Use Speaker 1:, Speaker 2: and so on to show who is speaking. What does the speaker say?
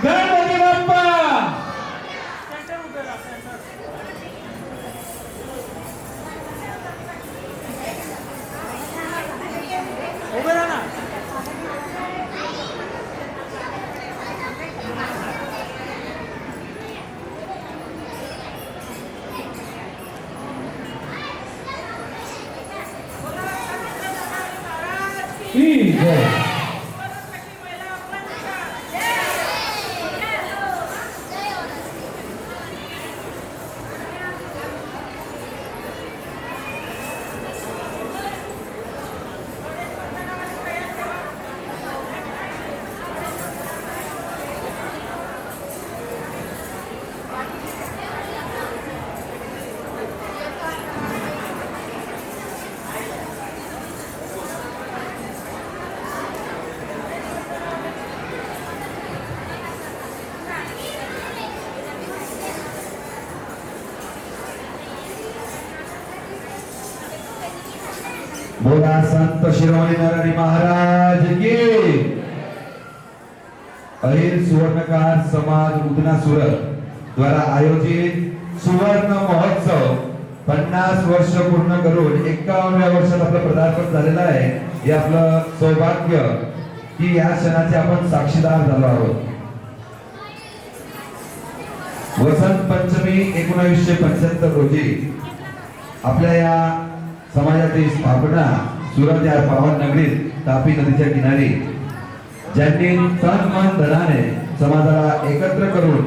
Speaker 1: गणपती बाप्पा उभे राहा ना. बोला संत शिरोमणी नरहरी महाराज की. अहिर सुवर्णकार समाज उदना सुरत द्वारा आयोजित सुवर्ण महोत्सव 50 वर्ष पूर्ण करून 51व्या वर्षात आपलं पदार्पण झालेलं आहे. हे आपलं सौभाग्य की या क्षणाचे आपण साक्षीदार झालो आहोत. वसंत पंचमी 1975 रोजी आपल्या या समाजाची स्थापना सुरत या पावन नगरीत तापी नदीच्या किनारी ज्यांनी तन मन धनाने समाजाला एकत्र करून